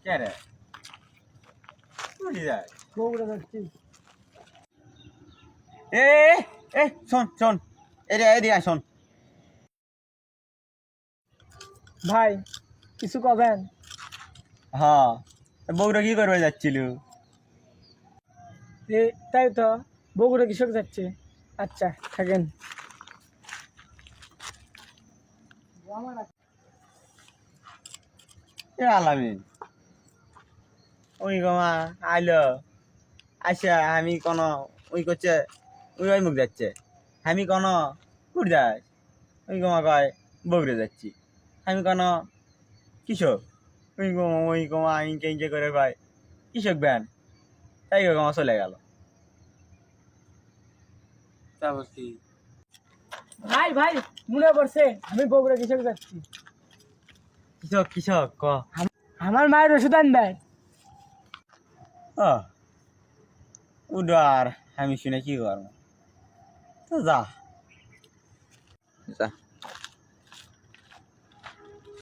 কে রে উঠি যায় বগুড়া যাচ্ছি। এ এ শোন শোন এদিকে আয় শোন। ভাই কিছু কবেন? হ্যাঁ বউরা কি করবে যাচ্ছিল? তাই তো, বগুড়া কৃষক যাচ্ছে। আচ্ছা থাকেন। এ আলামিন ওই গমা আইলো আইসা আমি কোনো ওই করছে ওই মুখ যাচ্ছে আমি কোনো উঠ যাস ওই গমা কয় বগুড়ে যাচ্ছি আমি কোনো কৃষক ওই গমা ইনকে ইনকে করে কয় কৃষক ব্যান তাই গমা চলে গেল। তারপর কি ভাই ভাই মনে পড়ছে, আমি বগুড়া কৃষক যাচ্ছি। কৃষক কৃষক ক আমার মায়ের ওষুধ আনবেন। উডার আমি শুনে কি করবো তো যা যা